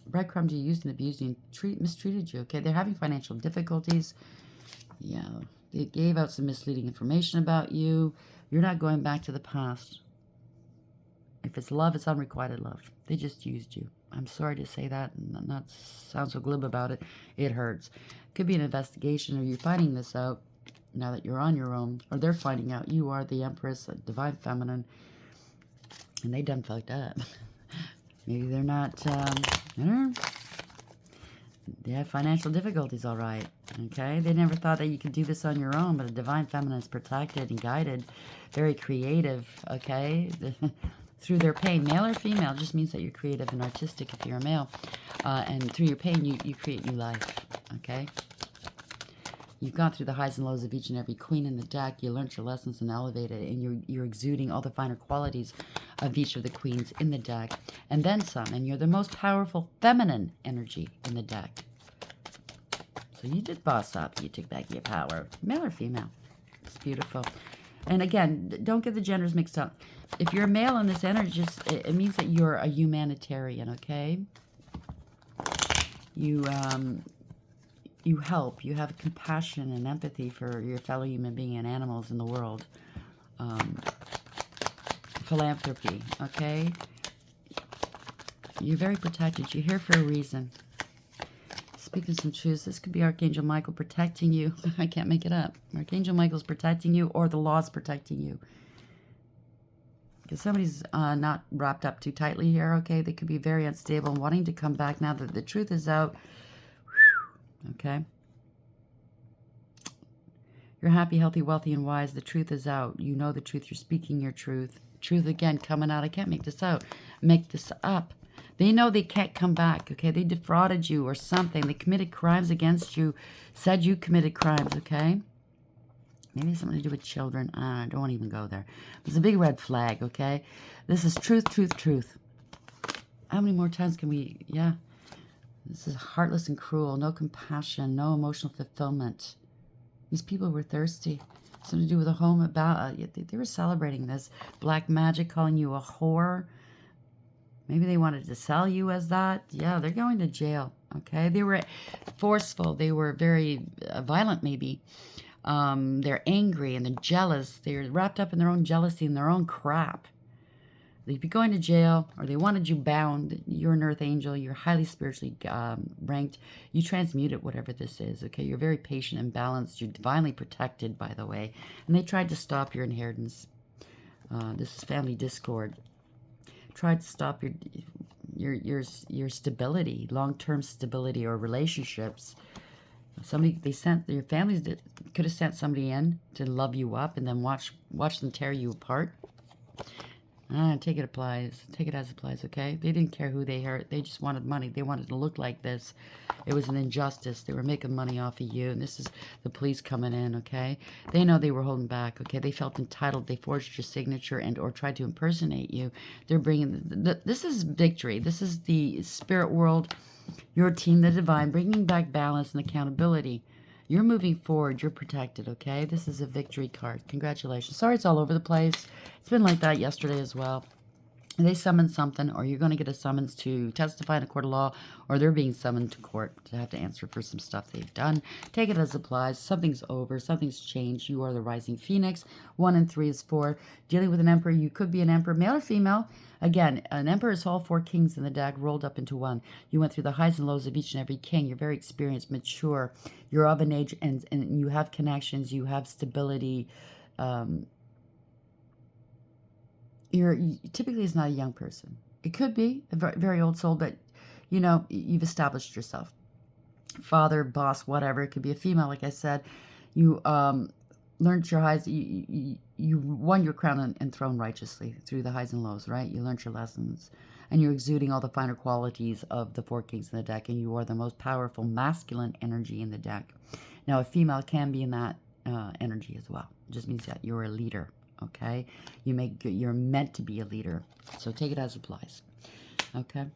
breadcrumbed you, used and abused you, and mistreated you, okay? They're having financial difficulties. Yeah, they gave out some misleading information about you. You're not going back to the past. If it's love, it's unrequited love. They just used you. I'm sorry to say that and not sound so glib about it. It hurts. Could be an investigation, or you're finding this out now that you're on your own, or they're finding out you are the Empress, a divine feminine, and they done fucked up. Maybe they're not, they have financial difficulties, all right, okay? They never thought that you could do this on your own, but a divine feminine is protected and guided, very creative, okay? Through their pain, male or female, just means that you're creative and artistic if you're a male. And through your pain, you create new life, okay? You've gone through the highs and lows of each and every queen in the deck. You learned your lessons and elevated it, and you're exuding all the finer qualities of each of the queens in the deck. And then some, and you're the most powerful feminine energy in the deck. So you did boss up. You took back your power. Male or female. It's beautiful. And again, don't get the genders mixed up. If you're a male in this energy, it means that you're a humanitarian, okay? You help. You have compassion and empathy for your fellow human being and animals in the world. Philanthropy, okay? You're very protected. You're here for a reason. Speaking some truths, this could be Archangel Michael protecting you. I can't make it up. Archangel Michael's protecting you, or the law's protecting you. Because somebody's not wrapped up too tightly here, okay? They could be very unstable and wanting to come back now that the truth is out. Okay? You're happy, healthy, wealthy, and wise. The truth is out. You know the truth. You're speaking your truth. Truth again coming out. I can't make this out. Make this up. They know they can't come back, okay? They defrauded you or something. They committed crimes against you. Said you committed crimes, okay? Maybe something to do with children. I don't want to even go there. There's a big red flag, okay? This is truth, truth, truth. How many more times can we... Yeah. This is heartless and cruel. No compassion. No emotional fulfillment. These people were thirsty. Something to do with a home about... they were celebrating this. Black magic, calling you a whore. Maybe they wanted to sell you as that. Yeah, they're going to jail, okay? They were forceful. They were very violent, maybe. They're angry and they're jealous. They're wrapped up in their own jealousy and their own crap. They'd be going to jail, or they wanted you bound. You're an earth angel. You're highly spiritually ranked. You transmute it, whatever this is, okay? You're very patient and balanced. You're divinely protected, by the way. And they tried to stop your inheritance. This is family discord. Tried to stop your stability, long-term stability or relationships. Your families could have sent somebody in to love you up and then watch them tear you apart. Take it as applies, okay? They didn't care who they hurt. They just wanted money. They wanted to look like this. It was an injustice. They were making money off of you, and this is the police coming in, okay? They know they were holding back, okay? They felt entitled. They forged your signature and or tried to impersonate you. They're bringing... this is victory. This is the spirit world, your team, the divine, bringing back balance and accountability. You're moving forward. You're protected, okay? This is a victory card. Congratulations. Sorry it's all over the place. It's been like that yesterday as well. They summon something, or you're going to get a summons to testify in a court of law, or they're being summoned to court to have to answer for some stuff they've done. Take it as applies. Something's over. Something's changed. You are the rising phoenix. 1 and 3 is 4. Dealing with an emperor. You could be an emperor, male or female. Again, an emperor is all 4 kings in the deck rolled up into one. You went through the highs and lows of each and every king. You're very experienced, mature. You're of an age, and you have connections. You have stability. Typically is not a young person. It could be a very old soul, but you know, you've established yourself. Father, boss, whatever. It could be a female, like I said. You learned your highs. You won your crown and throne righteously through the highs and lows, right? You learned your lessons. And you're exuding all the finer qualities of the 4 kings in the deck, and you are the most powerful masculine energy in the deck. Now, a female can be in that energy as well. It just means that you're a leader. Okay, you're meant to be a leader, so take it as applies. Okay,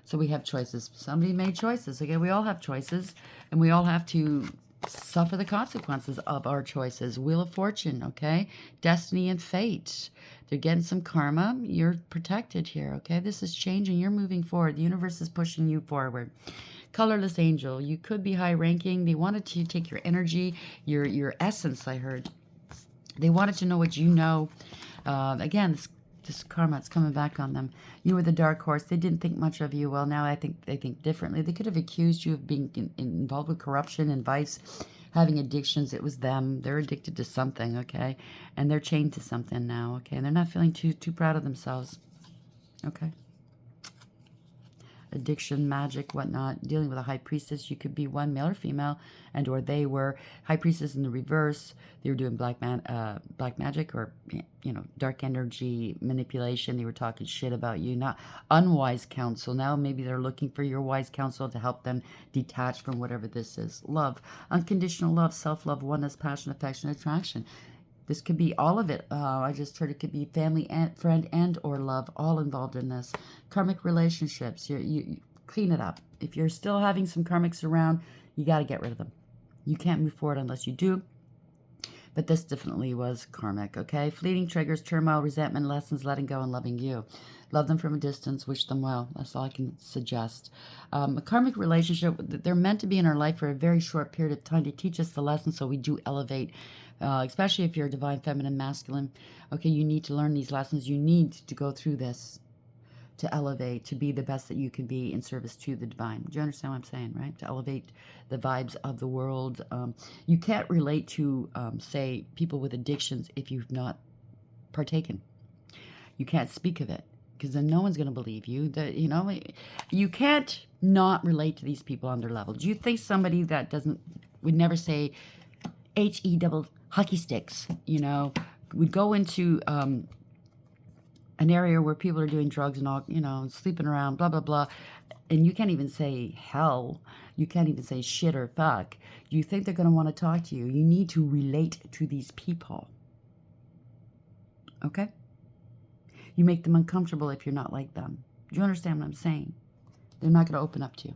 so we have choices. Somebody made choices. Okay, we all have choices, and we all have to suffer the consequences of our choices. Wheel of Fortune. Okay, destiny and fate. They're getting some karma. You're protected here. Okay, this is changing. You're moving forward. The universe is pushing you forward. Colorless angel. You could be high ranking. They wanted to take your energy, your essence. I heard. They wanted to know what you know. Again, this karma, it's coming back on them. You were the dark horse. They didn't think much of you. Well, now I think they think differently. They could have accused you of being involved with corruption and vice, having addictions. It was them. They're addicted to something, okay? And they're chained to something now, okay? And they're not feeling too proud of themselves, okay? Addiction, magic, whatnot, dealing with a high priestess. You could be one, male or female, and or they were high priestess in the reverse. They were doing black magic or, you know, dark energy manipulation. They were talking shit about you, not unwise counsel. Now maybe they're looking for your wise counsel to help them detach from whatever this is. Love, unconditional love, self-love, oneness, passion, affection, attraction. This could be all of it. I just heard it could be family, and friend, and or love, all involved in this. Karmic relationships. You clean it up. If you're still having some karmics around, you got to get rid of them. You can't move forward unless you do. But this definitely was karmic, okay? Fleeting triggers, turmoil, resentment, lessons, letting go, and loving you. Love them from a distance. Wish them well. That's all I can suggest. A karmic relationship, they're meant to be in our life for a very short period of time to teach us the lesson so we do elevate. Especially if you're a divine, feminine, masculine. Okay, you need to learn these lessons. You need to go through this to elevate, to be the best that you can be in service to the divine. Do you understand what I'm saying, right? To elevate the vibes of the world. You can't relate to, say, people with addictions if you've not partaken. You can't speak of it because then no one's going to believe you. That, you know, you can't not relate to these people on their level. Do you think somebody that would never say H-E double hockey sticks, you know, would go into an area where people are doing drugs and all, you know, sleeping around, blah, blah, blah, and you can't even say hell, you can't even say shit or fuck. Do you think they're going to want to talk to you? You need to relate to these people. Okay? You make them uncomfortable if you're not like them. Do you understand what I'm saying? They're not going to open up to you.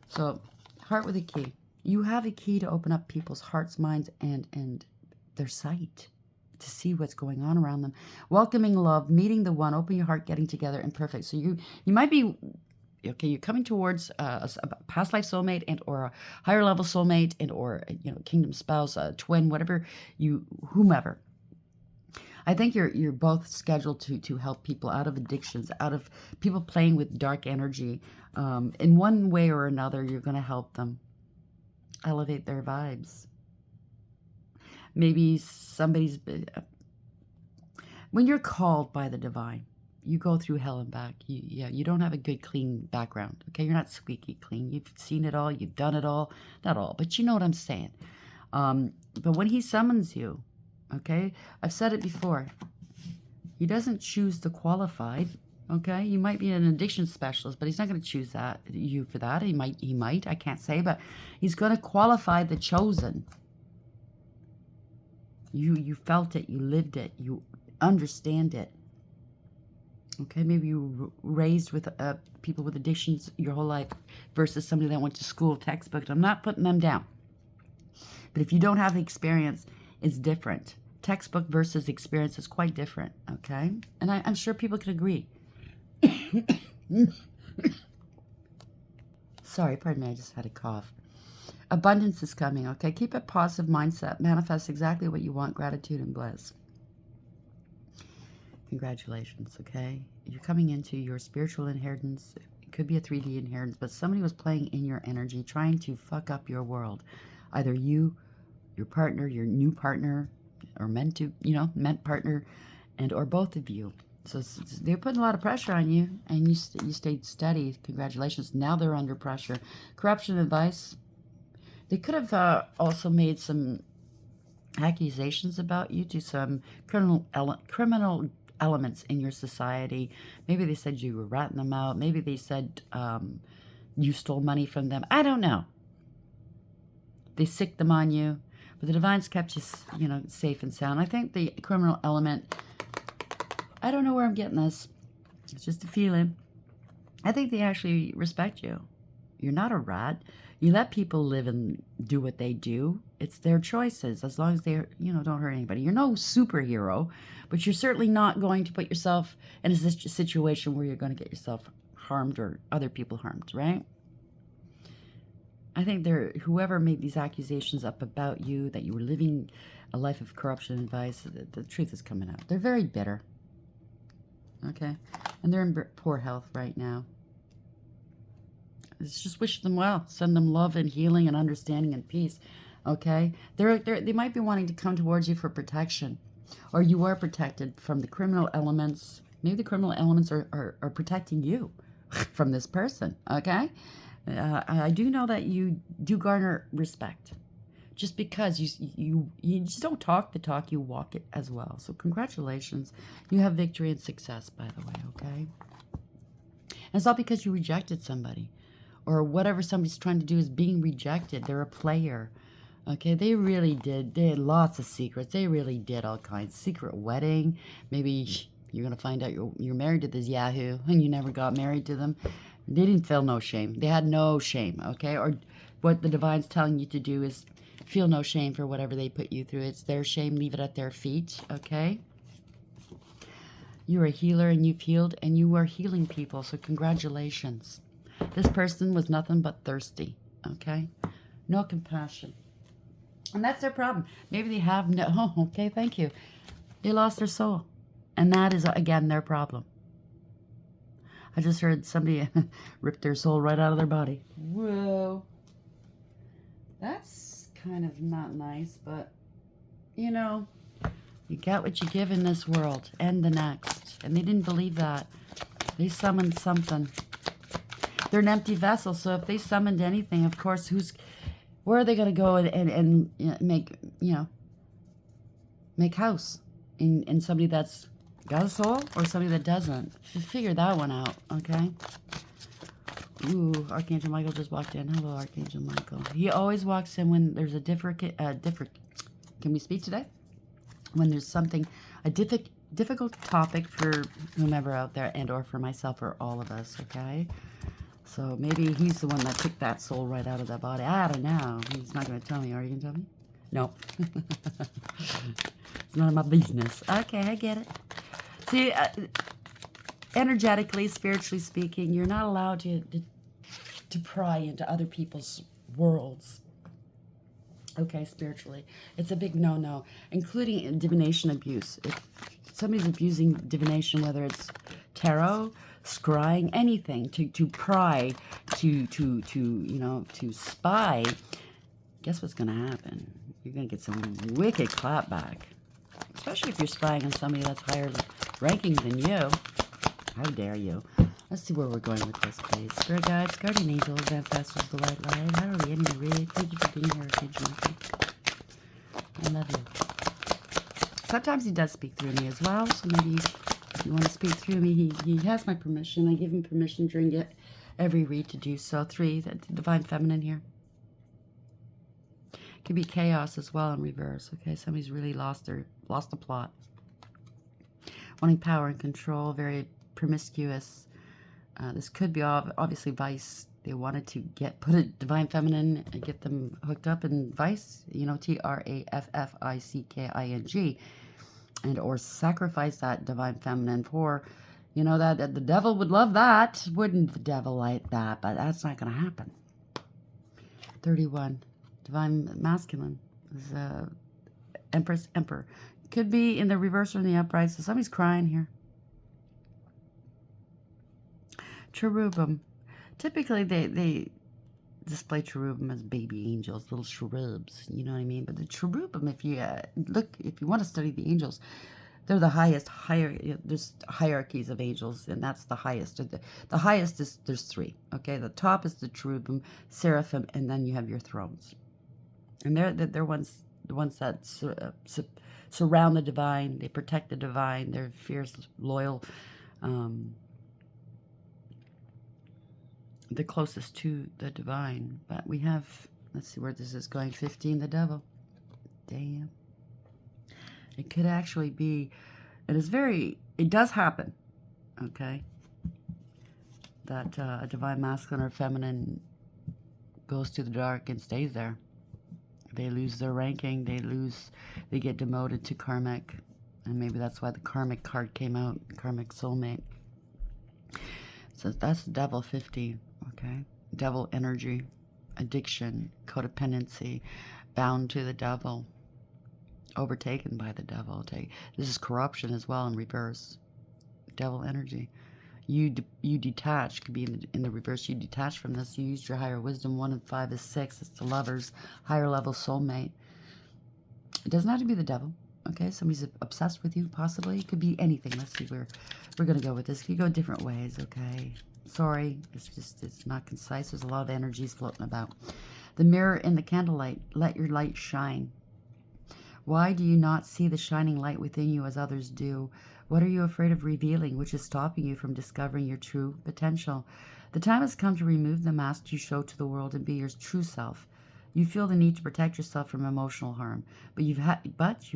So, heart with a key. You have a key to open up people's hearts, minds, and their sight to see what's going on around them. Welcoming love, meeting the one, open your heart, getting together, and perfect. So you might be, okay, you're coming towards a past life soulmate and or a higher level soulmate and or, you know, kingdom spouse, a twin, whatever whomever. I think you're both scheduled to help people out of addictions, out of people playing with dark energy. In one way or another, you're going to help them elevate their vibes. Maybe somebody's... When you're called by the divine, you go through hell and back. You don't have a good, clean background. Okay, you're not squeaky clean. You've seen it all. You've done it all. Not all, but you know what I'm saying. But when he summons you, okay, I've said it before. He doesn't choose the qualified. Okay, you might be an addiction specialist, but he's not going to choose you for that. He might. I can't say, but he's going to qualify the chosen. You felt it. You lived it. You understand it. Okay, maybe you were raised with people with addictions your whole life versus somebody that went to school textbook. I'm not putting them down. But if you don't have the experience, it's different. Textbook versus experience is quite different, okay? And I'm sure people could agree. Sorry, pardon me, I just had a cough. Abundance is coming, okay? Keep a positive mindset. Manifest exactly what you want, gratitude and bliss. Congratulations, okay? You're coming into your spiritual inheritance. It could be a 3D inheritance, but somebody was playing in your energy, trying to fuck up your world. Either you, your partner, your new partner, or meant partner, and or both of you. So they're putting a lot of pressure on you, and you stayed steady. Congratulations. Now they're under pressure. Corruption advice. They could have also made some accusations about you to some criminal elements in your society. Maybe they said you were ratting them out. Maybe they said you stole money from them. I don't know. They sicked them on you. But the divine's kept you, safe and sound. I think the criminal element, I don't know where I'm getting this. It's just a feeling. I think they actually respect you. You're not a rat. You let people live and do what they do. It's their choices, as long as they, don't hurt anybody. You're no superhero, but you're certainly not going to put yourself in a situation where you're going to get yourself harmed or other people harmed, right? I think whoever made these accusations up about you, that you were living a life of corruption and vice, the truth is coming out. They're very bitter. Okay? And they're in poor health right now. Let's just wish them well. Send them love and healing and understanding and peace. Okay? They might be wanting to come towards you for protection. Or you are protected from the criminal elements. Maybe the criminal elements are protecting you from this person. Okay? I do know that you do garner respect, just because you just don't talk the talk, you walk it as well. So congratulations, you have victory and success, by the way. Okay, and it's not because you rejected somebody, or whatever somebody's trying to do is being rejected. They're a player. Okay, they really did. They had lots of secrets. They really did all kinds. Secret wedding. Maybe you're gonna find out you're married to this yahoo and you never got married to them. They didn't feel no shame. They had no shame, okay? Or what the divine's telling you to do is feel no shame for whatever they put you through. It's their shame. Leave it at their feet, okay? You're a healer and you've healed and you are healing people, so congratulations. This person was nothing but thirsty, okay? No compassion. And that's their problem. Maybe they have okay, thank you. They lost their soul. And that is, again, their problem. I just heard somebody rip their soul right out of their body. Whoa. That's kind of not nice, but, You get what you give in this world and the next. And they didn't believe that. They summoned something. They're an empty vessel, so if they summoned anything, of course, where are they going to go and make house in somebody that's got a soul or somebody that doesn't? Figure that one out, okay? Ooh, Archangel Michael just walked in. Hello, Archangel Michael. He always walks in when there's a different. Can we speak today? When there's something, a difficult topic for whomever out there, and or for myself or all of us. Okay. So maybe he's the one that took that soul right out of that body. I don't know. He's not going to tell me. Are you going to tell me? No. It's none of my business. Okay, I get it. See, energetically, spiritually speaking, you're not allowed to pry into other people's worlds. Okay, spiritually. It's a big no-no, including divination abuse. If somebody's abusing divination, whether it's tarot, scrying, anything, to pry, to spy, guess what's going to happen? You're going to get some wicked clapback. Especially if you're spying on somebody that's higher ranking than you. How dare you? Let's see where we're going with this, please. Spirit guides, guardian angels, ancestors, the white light. How are we ending the read? Thank you for being here, Archangel Michael. I love you. Sometimes he does speak through me as well, so maybe if you want to speak through me, he has my permission. I give him permission during every read to do so. 3, the Divine Feminine here. Could be chaos as well in reverse. Okay, somebody's really lost the plot. Wanting power and control, very promiscuous. This could be obviously vice. They wanted to put a Divine Feminine and get them hooked up in vice, TRAFFICKING, and or sacrifice that Divine Feminine for, that the devil would love that. Wouldn't the devil like that? But that's not going to happen. 31. Divine Masculine is Empress, Emperor. Could be in the reverse or in the upright. So somebody's crying here. Cherubim. Typically, they display cherubim as baby angels, little cherubs. You know what I mean? But the cherubim, if you want to study the angels, they're the highest. There's hierarchies of angels, and that's the highest. The highest is there's 3. Okay, the top is the cherubim, seraphim, and then you have your thrones. And they're the ones that surround the divine. They protect the divine. They're fierce, loyal. The closest to the divine. But we have, let's see where this is going. 15, the devil. Damn. It could actually be, it does happen. Okay. That a divine masculine or feminine goes to the dark and stays there. They lose their ranking. They get demoted to karmic. And maybe that's why the karmic card came out. Karmic soulmate. So that's devil 50. Okay. Devil energy. Addiction. Codependency. Bound to the devil. Overtaken by the devil. This is corruption as well in reverse. Devil energy. You detach, could be in the reverse. You detach from this. You used your higher wisdom. 1 and 5 is 6. It's the lover's higher level soulmate. It doesn't have to be the devil. Okay, somebody's obsessed with you, possibly. It could be anything. Let's see where we're going to go with this. It could go different ways, okay? Sorry, it's not concise. There's a lot of energies floating about. The mirror in the candlelight. Let your light shine. Why do you not see the shining light within you as others do? What are you afraid of revealing, which is stopping you from discovering your true potential? The time has come to remove the mask you show to the world and be your true self. You feel the need to protect yourself from emotional harm, but you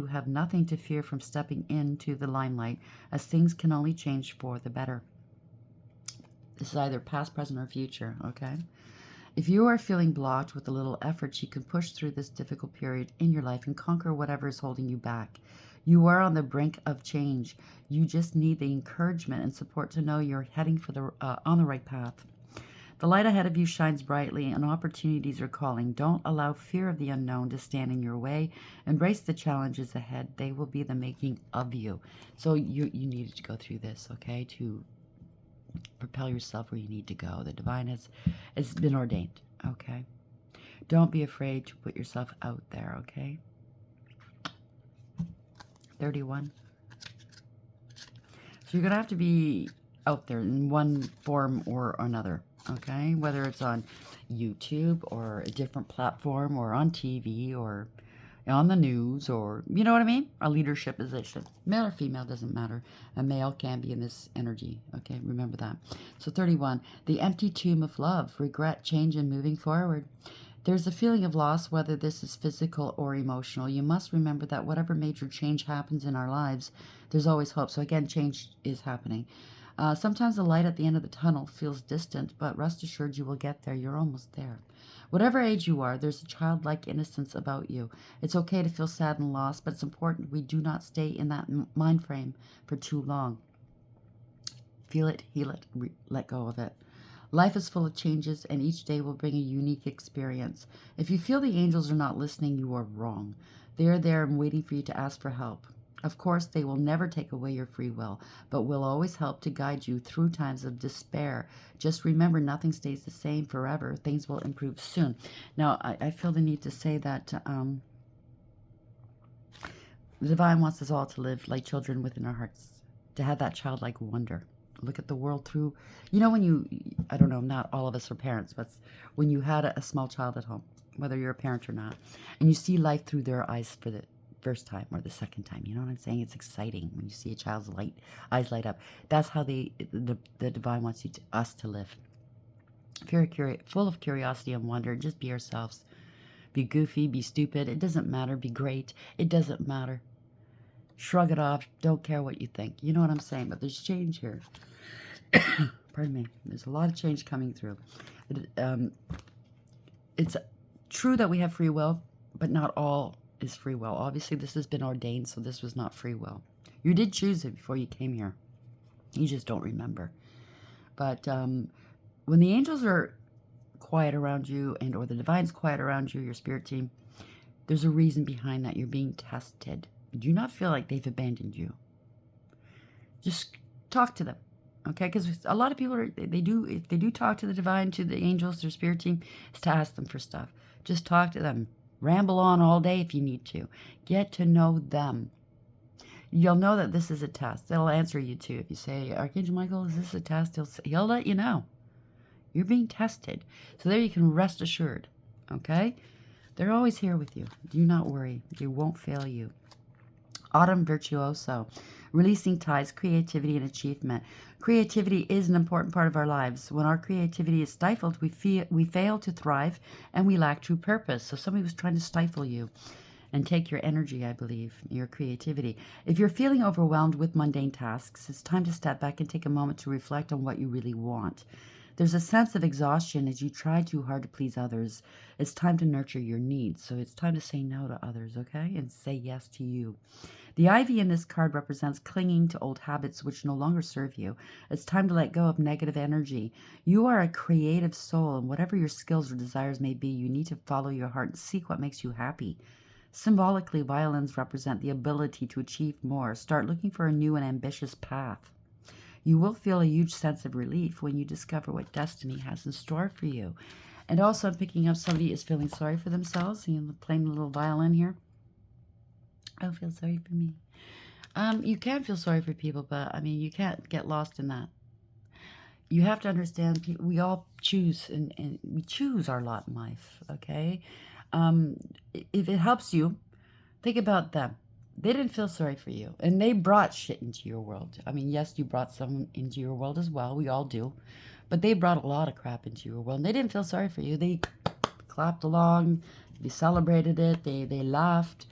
have nothing to fear from stepping into the limelight, as things can only change for the better. This is either past, present, or future, okay? If you are feeling blocked, with a little effort, you can push through this difficult period in your life and conquer whatever is holding you back. You are on the brink of change. You just need the encouragement and support to know you're heading for on the right path. The light ahead of you shines brightly and opportunities are calling. Don't allow fear of the unknown to stand in your way. Embrace the challenges ahead. They will be the making of you. So you needed to go through this, okay, to propel yourself where you need to go. The divine has been ordained, okay? Don't be afraid to put yourself out there, okay? 31. So you're going to have to be out there in one form or another, okay? Whether it's on YouTube or a different platform or on TV or on the news or, you know what I mean? A leadership position. Male or female, doesn't matter. A male can be in this energy, okay? Remember that. So 31, the empty tomb of love, regret, change, and moving forward. There's a feeling of loss, whether this is physical or emotional. You must remember that whatever major change happens in our lives, there's always hope. So again, change is happening. Sometimes the light at the end of the tunnel feels distant, but rest assured you will get there. You're almost there. Whatever age you are, there's a childlike innocence about you. It's okay to feel sad and lost, but it's important we do not stay in that mind frame for too long. Feel it, heal it, let go of it. Life is full of changes, and each day will bring a unique experience. If you feel the angels are not listening, you are wrong. They are there and waiting for you to ask for help. Of course, they will never take away your free will, but will always help to guide you through times of despair. Just remember, nothing stays the same forever. Things will improve soon. Now, I feel the need to say that the divine wants us all to live like children within our hearts, to have that childlike wonder. Look at the world through, when you, I don't know, not all of us are parents, but when you had a small child at home, whether you're a parent or not, and you see life through their eyes for the first time or the second time, you know what I'm saying? It's exciting when you see a child's eyes light up. That's how the divine wants us to live. If you're full of curiosity and wonder, just be yourselves. Be goofy, be stupid. It doesn't matter. Be great. It doesn't matter. Shrug it off. Don't care what you think. You know what I'm saying? But there's change here. Pardon me. There's a lot of change coming through. It's true that we have free will, but not all is free will. Obviously, this has been ordained, so this was not free will. You did choose it before you came here. You just don't remember. But when the angels are quiet around you or the divine's quiet around you, your spirit team, there's a reason behind that. You're being tested. Do not feel like they've abandoned you. Just talk to them. Okay, because a lot of people if they do talk to the divine, to the angels, their spirit team, is to ask them for stuff. Just talk to them. Ramble on all day if you need to. Get to know them. You'll know that this is a test. They'll answer you too. If you say, Archangel Michael, is this a test? He'll let you know. You're being tested. So there you can rest assured. Okay? They're always here with you. Do not worry. They won't fail you. Autumn Virtuoso. Releasing ties, creativity, and achievement. Creativity is an important part of our lives. When our creativity is stifled, we fail to thrive, and we lack true purpose. So somebody was trying to stifle you and take your energy, I believe, your creativity. If you're feeling overwhelmed with mundane tasks, it's time to step back and take a moment to reflect on what you really want. There's a sense of exhaustion as you try too hard to please others. It's time to nurture your needs. So it's time to say no to others, okay? And say yes to you. The ivy in this card represents clinging to old habits which no longer serve you. It's time to let go of negative energy. You are a creative soul, and whatever your skills or desires may be, you need to follow your heart and seek what makes you happy. Symbolically, violins represent the ability to achieve more. Start looking for a new and ambitious path. You will feel a huge sense of relief when you discover what destiny has in store for you. And also, I'm picking up somebody is feeling sorry for themselves. Playing a little violin here. I feel sorry for me. You can feel sorry for people, but, you can't get lost in that. You have to understand, we all choose, and we choose our lot in life, okay? If it helps you, think about them. They didn't feel sorry for you, and they brought shit into your world. Yes, you brought some into your world as well. We all do. But they brought a lot of crap into your world, and they didn't feel sorry for you. They clapped along. They celebrated it. They laughed.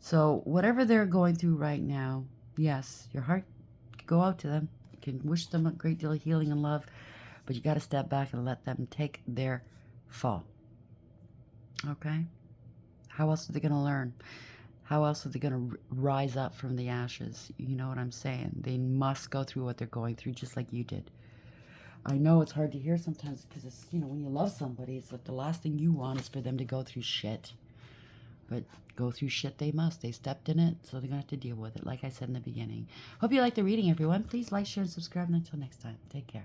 So whatever they're going through right now, yes, your heart can go out to them. You can wish them a great deal of healing and love, but you got to step back and let them take their fall. Okay? How else are they going to learn? How else are they going to rise up from the ashes? You know what I'm saying? They must go through what they're going through just like you did. I know it's hard to hear sometimes because it's, when you love somebody, it's like the last thing you want is for them to go through shit. But go through shit they must. They stepped in it, so they're going to have to deal with it, like I said in the beginning. Hope you liked the reading, everyone. Please like, share, and subscribe. And until next time, take care.